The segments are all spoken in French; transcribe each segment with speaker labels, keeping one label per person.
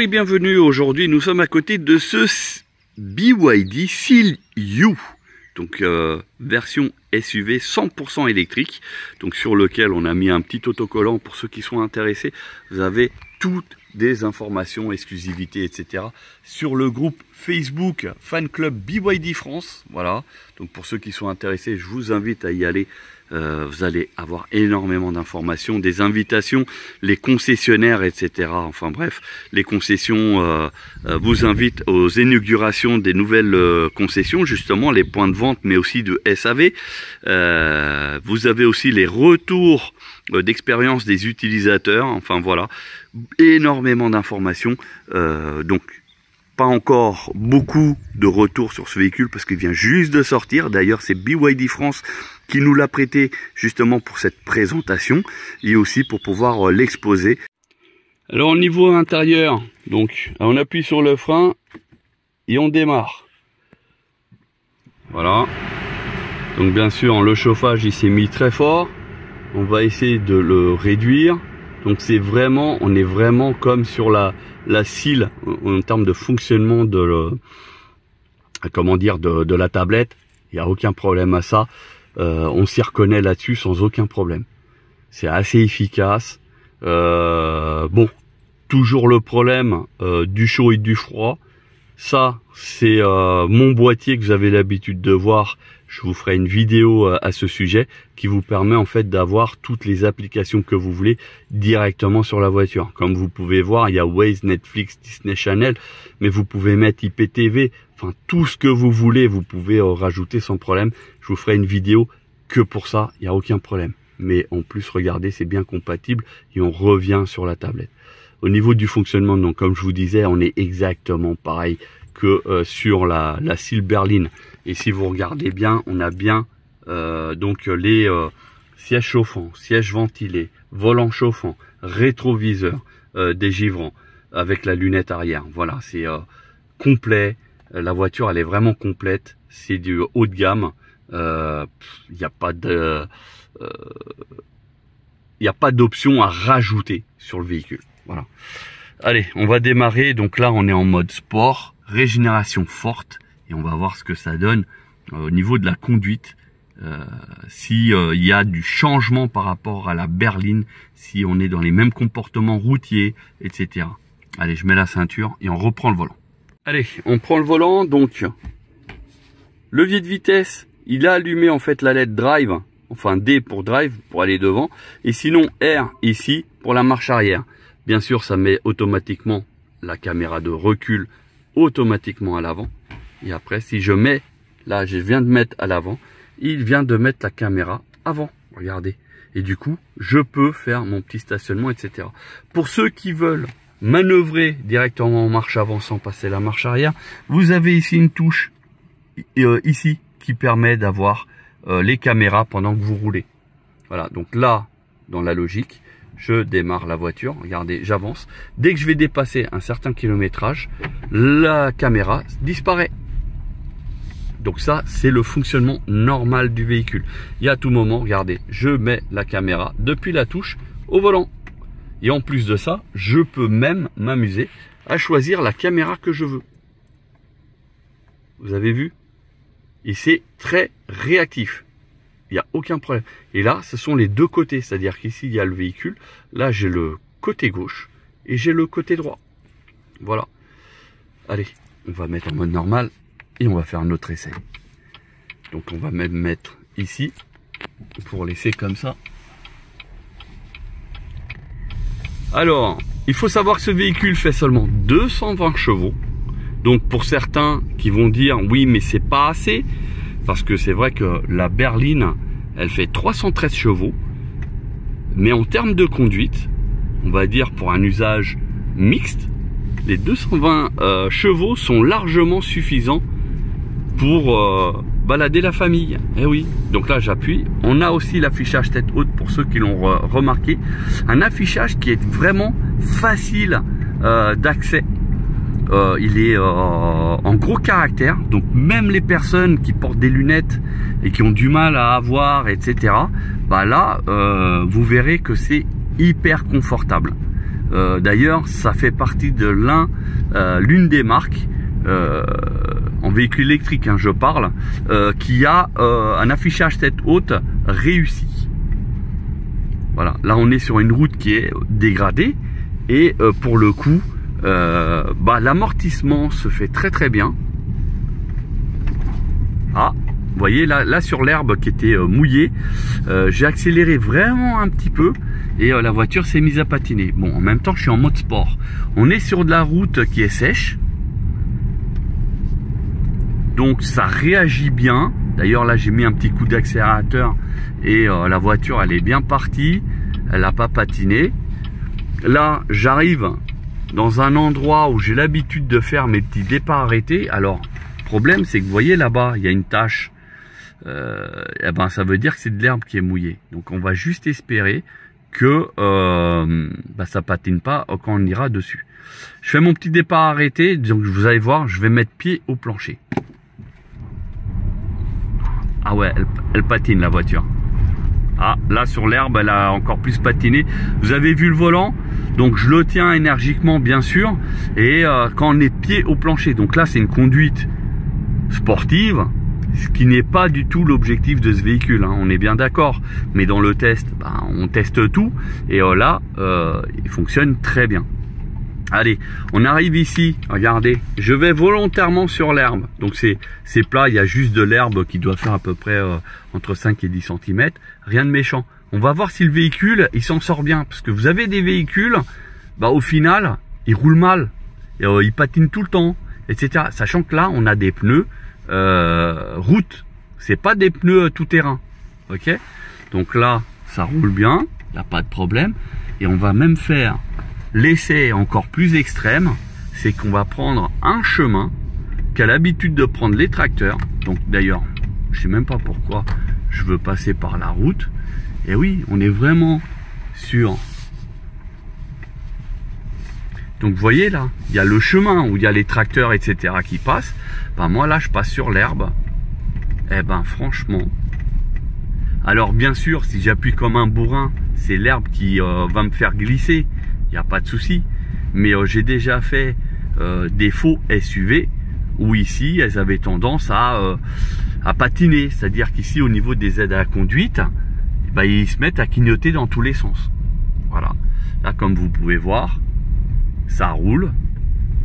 Speaker 1: et bienvenue. Aujourd'hui, nous sommes à côté de ce BYD Seal U, donc version SUV 100% électrique, donc sur lequel on a mis un petit autocollant pour ceux qui sont intéressés. Vous avez toutes des informations, exclusivités, etc. sur le groupe Facebook Fan Club BYD France. Voilà, donc pour ceux qui sont intéressés, je vous invite à y aller. Vous allez avoir énormément d'informations, des invitations, les concessionnaires, etc. Enfin bref, les concessions vous invitent aux inaugurations des nouvelles concessions, justement les points de vente, mais aussi de SAV. Vous avez aussi les retours d'expérience des utilisateurs. Enfin voilà, énormément d'informations. Donc pas encore beaucoup de retours sur ce véhicule parce qu'il vient juste de sortir. D'ailleurs, c'est BYD France qui nous l'a prêté justement pour cette présentation et aussi pour pouvoir l'exposer. Alors au niveau intérieur, donc on appuie sur le frein et on démarre. Voilà. Donc bien sûr, le chauffage il s'est mis très fort. On va essayer de le réduire. Donc c'est vraiment, on est vraiment comme sur la Seal en termes de fonctionnement de de la tablette. Il n'y a aucun problème à ça. On s'y reconnaît là-dessus sans aucun problème. C'est assez efficace. Bon, toujours le problème du chaud et du froid. Ça, c'est mon boîtier que vous avez l'habitude de voir. Je vous ferai une vidéo à ce sujet qui vous permet en fait d'avoir toutes les applications que vous voulez directement sur la voiture. Comme vous pouvez voir, il y a Waze, Netflix, Disney Channel, mais vous pouvez mettre IPTV, enfin tout ce que vous voulez, vous pouvez rajouter sans problème. Je vous ferai une vidéo que pour ça, il n'y a aucun problème. Mais en plus, regardez, c'est bien compatible et on revient sur la tablette. Au niveau du fonctionnement, donc comme je vous disais, on est exactement pareil que sur la Seal berline. Et si vous regardez bien, on a bien donc les sièges chauffants, sièges ventilés, volant chauffant, rétroviseur dégivrant avec la lunette arrière. Voilà, c'est complet. La voiture, elle est vraiment complète. C'est du haut de gamme. Il n'y a pas de, d'option à rajouter sur le véhicule. Voilà. Allez, on va démarrer. Donc là, on est en mode sport, régénération forte. Et on va voir ce que ça donne au niveau de la conduite, si y a du changement par rapport à la berline, si on est dans les mêmes comportements routiers, etc. Allez, je mets la ceinture et on reprend le volant. Allez, on prend le volant. Donc, levier de vitesse, il a allumé en fait la LED drive, enfin D pour drive, pour aller devant, et sinon R ici pour la marche arrière. Bien sûr, ça met automatiquement la caméra de recul automatiquement à l'avant. Et après, si je mets, là je viens de mettre à l'avant, il vient de mettre la caméra avant, regardez. Et du coup, je peux faire mon petit stationnement, etc. Pour ceux qui veulent manœuvrer directement en marche avant sans passer la marche arrière, vous avez ici une touche, ici, qui permet d'avoir les caméras pendant que vous roulez. Voilà, donc là, dans la logique, je démarre la voiture, regardez, j'avance. Dès que je vais dépasser un certain kilométrage, la caméra disparaît. Donc ça, c'est le fonctionnement normal du véhicule. Et à tout moment, regardez, je mets la caméra depuis la touche au volant. Et en plus de ça, je peux même m'amuser à choisir la caméra que je veux. Vous avez vu? Et c'est très réactif. Il n'y a aucun problème. Et là, ce sont les deux côtés. C'est-à-dire qu'ici, il y a le véhicule. Là, j'ai le côté gauche et j'ai le côté droit. Voilà. Allez, on va mettre en mode normal. Et on va faire un autre essai. Donc on va même mettre ici pour laisser comme ça. Alors, il faut savoir que ce véhicule fait seulement 220 chevaux. Donc pour certains qui vont dire oui mais c'est pas assez, parce que c'est vrai que la berline elle fait 313 chevaux. Mais en termes de conduite, on va dire pour un usage mixte, les 220 chevaux sont largement suffisants pour balader la famille. Et oui, donc là j'appuie. On a aussi l'affichage tête haute pour ceux qui l'ont remarqué. Un affichage qui est vraiment facile d'accès. Il est en gros caractère. Donc même les personnes qui portent des lunettes et qui ont du mal à avoir, etc. Bah là, vous verrez que c'est hyper confortable. D'ailleurs, ça fait partie de l'une des marques en véhicule électrique, hein, je parle, qui a un affichage tête haute réussi. Voilà, là on est sur une route qui est dégradée et pour le coup, l'amortissement se fait très bien. Ah, vous voyez là sur l'herbe qui était mouillée, j'ai accéléré vraiment un petit peu et la voiture s'est mise à patiner. Bon, en même temps je suis en mode sport. On est sur de la route qui est sèche, donc ça réagit bien. D'ailleurs là j'ai mis un petit coup d'accélérateur et la voiture elle est bien partie, elle n'a pas patiné. Là j'arrive dans un endroit où j'ai l'habitude de faire mes petits départs arrêtés. Alors le problème c'est que vous voyez là-bas il y a une tache, ça veut dire que c'est de l'herbe qui est mouillée. Donc on va juste espérer que ça patine pas quand on ira dessus. Je fais mon petit départ arrêté, donc vous allez voir, je vais mettre pied au plancher. Ah ouais, elle patine la voiture. Ah, là sur l'herbe, elle a encore plus patiné. Vous avez vu le volant, donc je le tiens énergiquement bien sûr. Et quand on est pied au plancher, donc là c'est une conduite sportive, ce qui n'est pas du tout l'objectif de ce véhicule, hein, on est bien d'accord. Mais dans le test, on teste tout et là, il fonctionne très bien. Allez, on arrive ici, regardez, je vais volontairement sur l'herbe. Donc c'est plat, il y a juste de l'herbe qui doit faire à peu près entre 5 et 10 cm. Rien de méchant. On va voir si le véhicule, il s'en sort bien. Parce que vous avez des véhicules, au final, ils roulent mal. Ils patinent tout le temps, etc. Sachant que là, on a des pneus route. C'est pas des pneus tout terrain. Ok? Donc là, ça roule bien, il n'y a pas de problème. Et on va même faire l'essai encore plus extrême, c'est qu'on va prendre un chemin qu'a l'habitude de prendre les tracteurs. Donc d'ailleurs, je sais même pas pourquoi je veux passer par la route. Et oui, on est vraiment sur... Donc vous voyez là, il y a le chemin où il y a les tracteurs, etc. qui passent. Moi là, je passe sur l'herbe. Franchement... Alors bien sûr, si j'appuie comme un bourrin, c'est l'herbe qui va me faire glisser. Il n'y a pas de souci, mais j'ai déjà fait des faux SUV où ici elles avaient tendance à patiner, c'est-à-dire qu'ici au niveau des aides à la conduite, ils se mettent à clignoter dans tous les sens. Voilà, là comme vous pouvez voir, ça roule,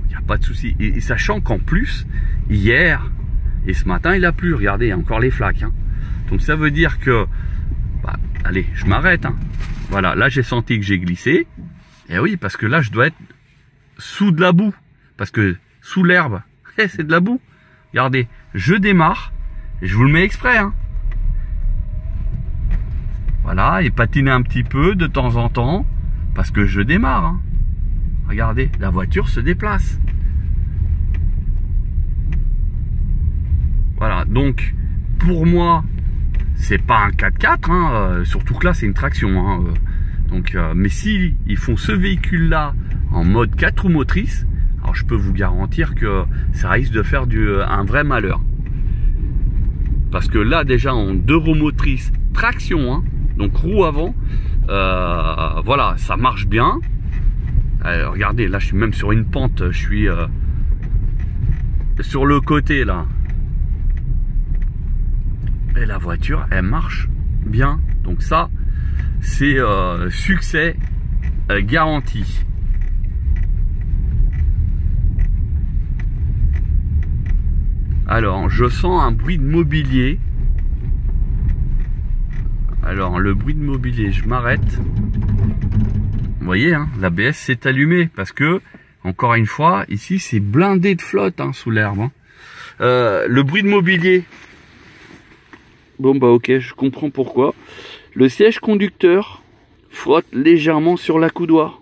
Speaker 1: il n'y a pas de souci. Et sachant qu'en plus, hier et ce matin il a plu, regardez, il y a encore les flaques, hein. Donc ça veut dire que, allez, je m'arrête, hein. Voilà, là j'ai senti que j'ai glissé. Et oui, parce que là, je dois être sous de la boue. Parce que sous l'herbe, c'est de la boue. Regardez, je démarre. Et je vous le mets exprès, hein. Voilà, et patiner un petit peu de temps en temps. Parce que je démarre, hein. Regardez, la voiture se déplace. Voilà, donc, pour moi, c'est pas un 4x4, hein. Surtout que là, c'est une traction, hein. Donc, mais si ils font ce véhicule-là en mode 4 roues motrices, alors je peux vous garantir que ça risque de faire un vrai malheur. Parce que là, déjà en 2 roues motrices, traction, hein, donc roue avant, voilà, ça marche bien. Regardez, là, je suis même sur une pente, je suis sur le côté, là. Et la voiture, elle marche bien. Donc ça... c'est succès garanti. Alors, je sens un bruit de mobilier. Alors, le bruit de mobilier, je m'arrête. Vous voyez, hein, l'ABS s'est allumé parce que, encore une fois, ici, c'est blindé de flotte, hein, sous l'herbe, hein. Le bruit de mobilier. Bon, ok, je comprends pourquoi. Le siège conducteur frotte légèrement sur l'accoudoir.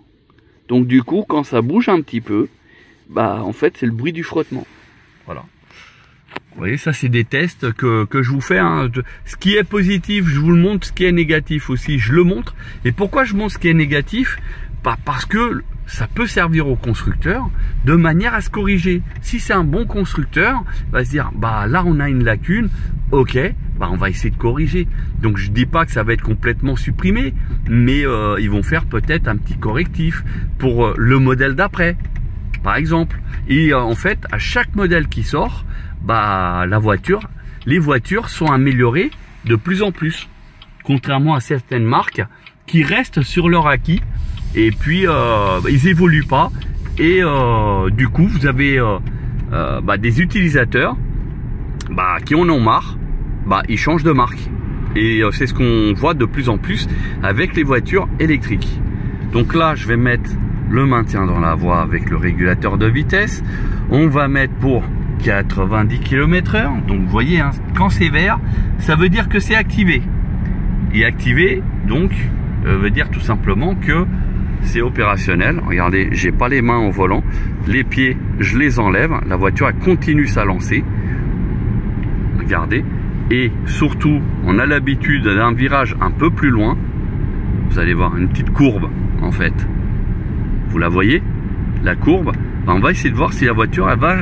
Speaker 1: Donc du coup, quand ça bouge un petit peu, en fait, c'est le bruit du frottement. Voilà. Vous voyez, ça c'est des tests que je vous fais, hein. Ce qui est positif, je vous le montre. Ce qui est négatif aussi, je le montre. Et pourquoi je montre ce qui est négatif? Parce que ça peut servir au constructeur de manière à se corriger. Si c'est un bon constructeur, il va se dire, bah là on a une lacune, ok, bah on va essayer de corriger. Donc je dis pas que ça va être complètement supprimé, mais ils vont faire peut-être un petit correctif pour le modèle d'après, par exemple. Et en fait, à chaque modèle qui sort, bah les voitures sont améliorées de plus en plus, contrairement à certaines marques qui restent sur leur acquis. Et puis ils évoluent pas, et du coup vous avez des utilisateurs qui en ont marre, ils changent de marque, et c'est ce qu'on voit de plus en plus avec les voitures électriques. Donc là je vais mettre le maintien dans la voie avec le régulateur de vitesse. On va mettre pour 90 km/h. Donc vous voyez, hein, quand c'est vert, ça veut dire que c'est activé, et activé donc veut dire tout simplement que c'est opérationnel. Regardez, j'ai pas les mains au volant, les pieds je les enlève, la voiture elle continue sa lancée. Regardez, et surtout on a l'habitude d'un virage un peu plus loin, vous allez voir une petite courbe en fait, vous la voyez, la courbe, on va essayer de voir si la voiture elle va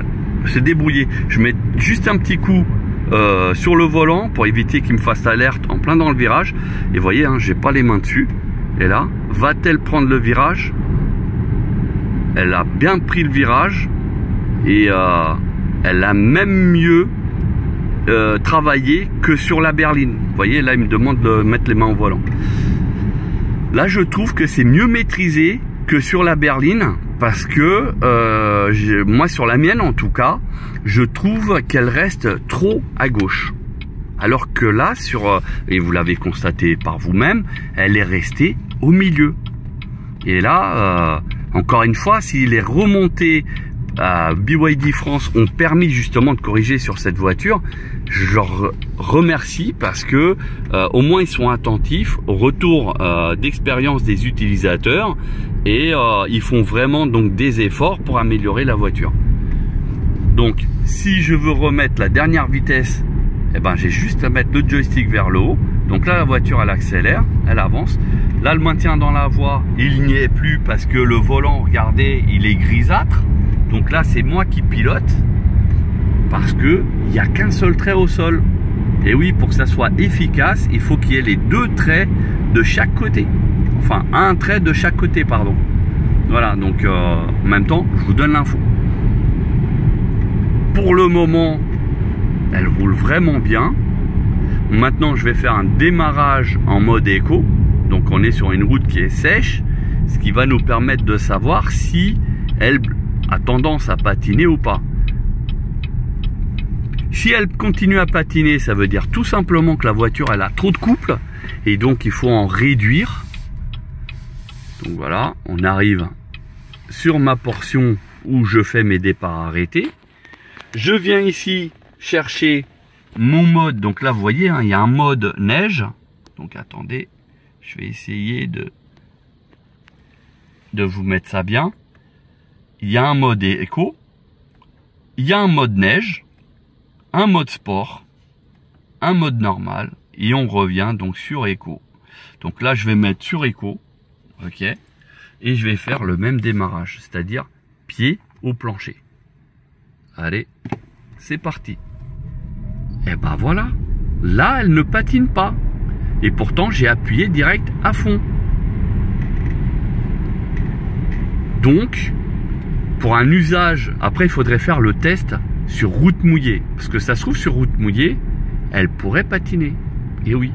Speaker 1: se débrouiller. Je mets juste un petit coup sur le volant pour éviter qu'il me fasse alerte en plein dans le virage, et vous voyez, hein, j'ai pas les mains dessus. Et là, va-t-elle prendre le virage? Elle a bien pris le virage, et elle a même mieux travaillé que sur la berline. Vous voyez, là il me demande de mettre les mains au volant. Là je trouve que c'est mieux maîtrisé que sur la berline, parce que moi sur la mienne en tout cas, je trouve qu'elle reste trop à gauche. Alors que là, et vous l'avez constaté par vous-même, elle est restée au milieu. Et là, encore une fois, si les remontées à BYD France ont permis justement de corriger sur cette voiture, je leur remercie, parce que au moins ils sont attentifs au retour d'expérience des utilisateurs, et ils font vraiment donc des efforts pour améliorer la voiture. Donc si je veux remettre la dernière vitesse, j'ai juste à mettre le joystick vers le haut. Donc là la voiture elle accélère, elle avance. Là le maintien dans la voie, il n'y est plus, parce que le volant, regardez, il est grisâtre. Donc là c'est moi qui pilote, parce que il n'y a qu'un seul trait au sol. Et oui, pour que ça soit efficace, il faut qu'il y ait les deux traits de chaque côté. Enfin, un trait de chaque côté, pardon. Voilà, donc en même temps, je vous donne l'info. Pour le moment, elle roule vraiment bien. Maintenant, je vais faire un démarrage en mode éco. Donc, on est sur une route qui est sèche, ce qui va nous permettre de savoir si elle a tendance à patiner ou pas. Si elle continue à patiner, ça veut dire tout simplement que la voiture elle a trop de couple, et donc il faut en réduire. Donc voilà, on arrive sur ma portion où je fais mes départs arrêtés. Je viens ici chercher mon mode. Donc là vous voyez, hein, il y a un mode neige. Donc attendez, je vais essayer de vous mettre ça bien. Il y a un mode éco, il y a un mode neige, un mode sport, un mode normal, et on revient donc sur éco. Donc là je vais mettre sur éco, ok, et je vais faire le même démarrage, c'est-à-dire pied au plancher. Allez, c'est parti. Et ben voilà, là elle ne patine pas, et pourtant j'ai appuyé direct à fond. Donc pour un usage, après il faudrait faire le test sur route mouillée, parce que ça se trouve sur route mouillée, elle pourrait patiner. Et oui.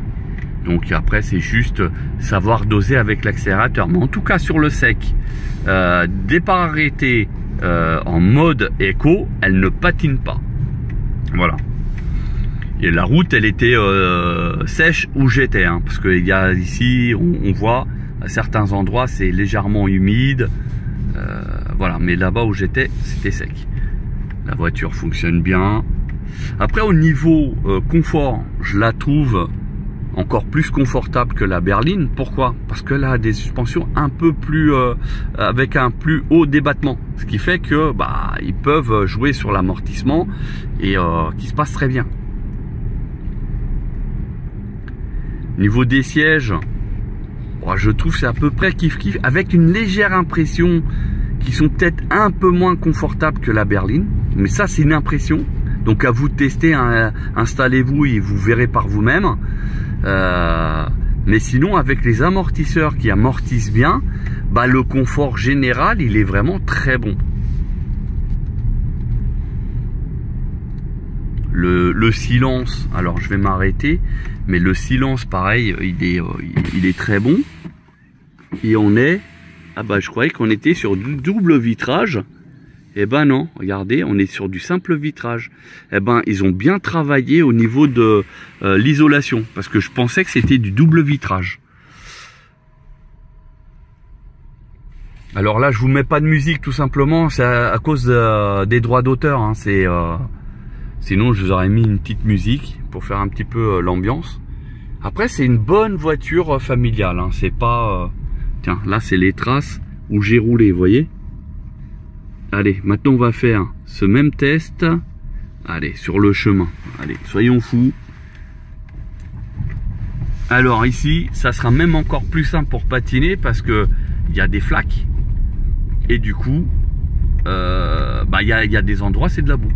Speaker 1: Donc après c'est juste savoir doser avec l'accélérateur. Mais en tout cas sur le sec, départ arrêté en mode éco, elle ne patine pas. Voilà. Et la route elle était sèche où j'étais, hein, parce qu'il y a ici, on voit à certains endroits c'est légèrement humide. Voilà, mais là-bas où j'étais, c'était sec. La voiture fonctionne bien. Après, au niveau confort, je la trouve encore plus confortable que la berline. Pourquoi? Parce qu'elle a des suspensions un peu plus avec un plus haut débattement, ce qui fait que ils peuvent jouer sur l'amortissement, et qui se passe très bien. Niveau des sièges, bon, je trouve c'est à peu près kiff-kiff, avec une légère impression qui sont peut-être un peu moins confortables que la berline. Mais ça, c'est une impression. Donc à vous de tester, hein, installez-vous et vous verrez par vous-même. Mais sinon, avec les amortisseurs qui amortissent bien, bah, le confort général, il est vraiment très bon. Le silence, alors je vais m'arrêter, mais le silence, pareil, il est très bon. Et on est, ah bah je croyais qu'on était sur du double vitrage. Eh ben non, regardez, on est sur du simple vitrage. Eh ben, ils ont bien travaillé au niveau de l'isolation, parce que je pensais que c'était du double vitrage. Alors là, je vous mets pas de musique, tout simplement, c'est à cause des droits d'auteur. Hein, sinon, je vous aurais mis une petite musique pour faire un petit peu l'ambiance. Après, c'est une bonne voiture familiale. Hein, c'est pas... Tiens, là, c'est les traces où j'ai roulé, vous voyez? Allez, maintenant on va faire ce même test. Allez, sur le chemin. Allez, soyons fous. Alors ici, ça sera même encore plus simple pour patiner parce que il y a des flaques. Et du coup, bah, il y a des endroits, c'est de la boue.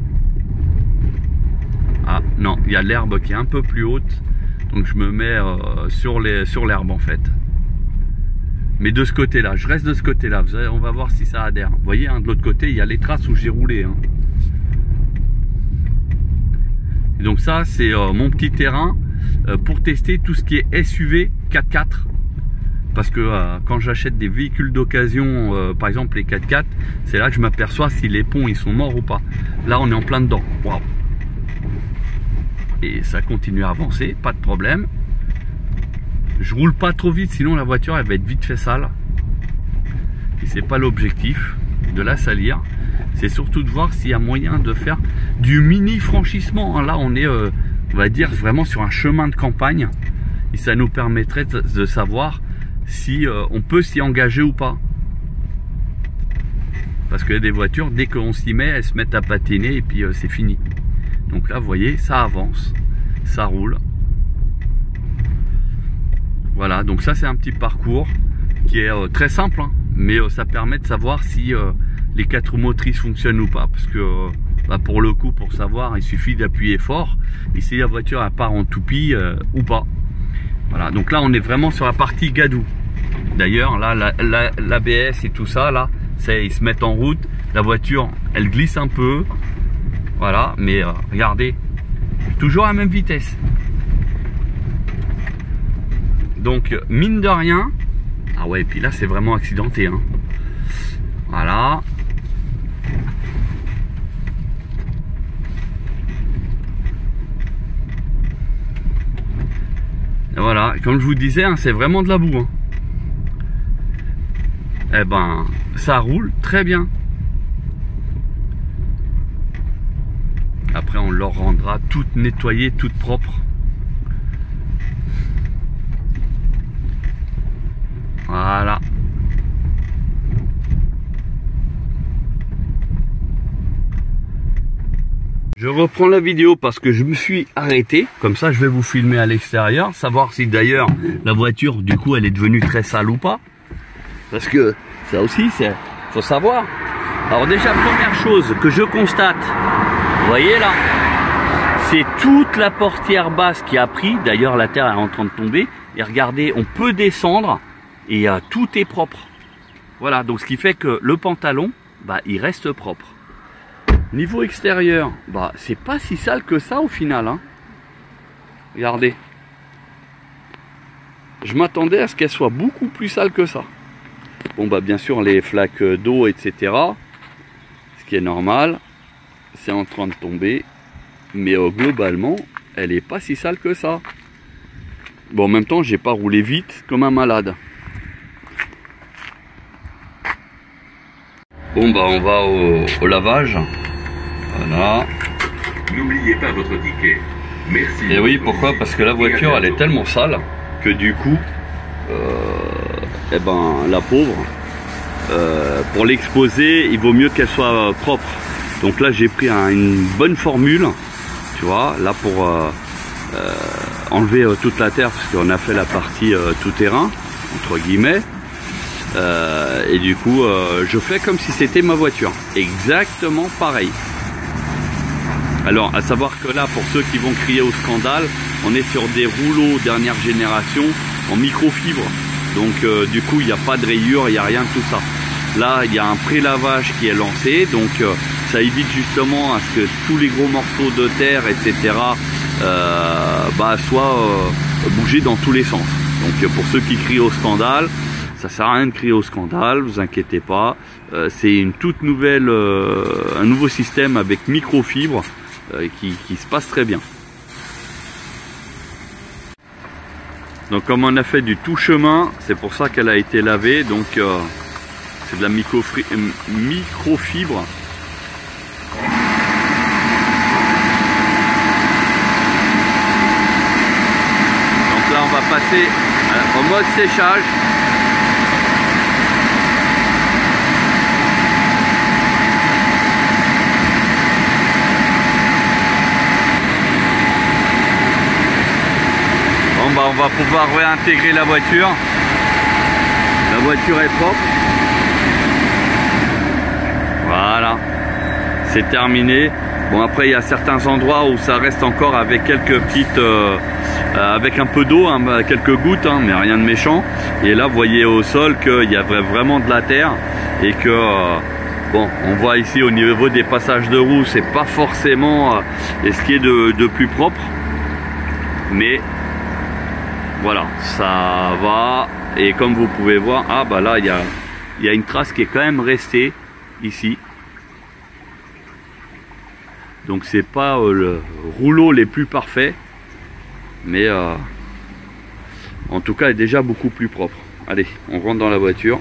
Speaker 1: Ah non, il y a l'herbe qui est un peu plus haute. Donc je me mets sur l'herbe en fait. Mais de ce côté-là, je reste de ce côté-là. On va voir si ça adhère. Vous voyez, hein, de l'autre côté, il y a les traces où j'ai roulé. Hein. Et donc ça, c'est mon petit terrain pour tester tout ce qui est SUV 4x4. Parce que quand j'achète des véhicules d'occasion, par exemple les 4x4, c'est là que je m'aperçois si les ponts ils sont morts ou pas. Là, on est en plein dedans. Waouh. Et ça continue à avancer, pas de problème. Je roule pas trop vite, sinon la voiture elle va être vite fait sale. Et c'est pas l'objectif de la salir. C'est surtout de voir s'il y a moyen de faire du mini franchissement. Là on est, on va dire, vraiment sur un chemin de campagne. Et ça nous permettrait de savoir si on peut s'y engager ou pas. Parce qu'il y a des voitures, dès qu'on s'y met, elles se mettent à patiner et puis c'est fini. Donc là vous voyez, ça avance, ça roule. Voilà, donc ça c'est un petit parcours qui est très simple, hein, mais ça permet de savoir si les 4 roues motrices fonctionnent ou pas. Parce que bah, pour le coup, pour savoir, il suffit d'appuyer fort et si la voiture elle part en toupie ou pas. Voilà, donc là on est vraiment sur la partie gadou. D'ailleurs, là l'ABS et tout ça, là, ils se mettent en route. La voiture, elle glisse un peu. Voilà, mais regardez, toujours à la même vitesse. Donc mine de rien, ah ouais, et puis là c'est vraiment accidenté, hein. Voilà. Et voilà, comme je vous disais, hein, c'est vraiment de la boue. Hein. Eh ben, ça roule très bien. Après, on leur rendra toute nettoyée, toute propre. Voilà. Je reprends la vidéo parce que je me suis arrêté. Comme ça, je vais vous filmer à l'extérieur. Savoir si d'ailleurs la voiture, du coup, elle est devenue très sale ou pas. Parce que ça aussi, faut savoir. Alors déjà, première chose que je constate, vous voyez là, c'est toute la portière basse qui a pris. D'ailleurs, la terre est en train de tomber. Et regardez, on peut descendre. Et tout est propre. Voilà, donc ce qui fait que le pantalon, bah, il reste propre. Niveau extérieur, bah, c'est pas si sale que ça au final. Hein. Regardez. Je m'attendais à ce qu'elle soit beaucoup plus sale que ça. Bon, bah, bien sûr, les flaques d'eau, etc. Ce qui est normal. C'est en train de tomber. Mais globalement, elle est pas si sale que ça. Bon, en même temps, j'ai pas roulé vite comme un malade. Bon bah on va au lavage. Voilà.
Speaker 2: N'oubliez pas votre ticket. Merci.
Speaker 1: Et oui, pourquoi? Parce que la voiture elle est tellement sale que du coup, eh ben la pauvre, pour l'exposer, il vaut mieux qu'elle soit propre. Donc là j'ai pris une bonne formule, tu vois, là pour enlever toute la terre parce qu'on a fait la partie tout terrain entre guillemets. Et du coup, je fais comme si c'était ma voiture. Exactement pareil. Alors, à savoir que là, pour ceux qui vont crier au scandale, on est sur des rouleaux dernière génération en microfibre. Donc, du coup, il n'y a pas de rayures, il n'y a rien de tout ça. Là, il y a un pré-lavage qui est lancé. Donc, ça évite justement à ce que tous les gros morceaux de terre, etc., soient bougés dans tous les sens. Donc, pour ceux qui crient au scandale, ça sert à rien de crier au scandale, vous inquiétez pas. C'est une toute nouvelle, un nouveau système avec microfibre qui se passe très bien. Donc comme on a fait du tout chemin, c'est pour ça qu'elle a été lavée. Donc c'est de la microfibre. Donc là on va passer au mode séchage. On va pouvoir réintégrer la voiture. La voiture est propre. Voilà, c'est terminé. Bon, après il y a certains endroits où ça reste encore avec quelques petites avec un peu d'eau, hein, quelques gouttes, hein, mais rien de méchant. Et là vous voyez au sol qu'il y a vraiment de la terre et que bon, on voit ici au niveau des passages de roues, c'est pas forcément ce qui est de plus propre, mais voilà, ça va. Et comme vous pouvez voir, ah bah là il y a une trace qui est quand même restée ici. Donc c'est pas le rouleau les plus parfaits, mais en tout cas est déjà beaucoup plus propre. Allez, on rentre dans la voiture.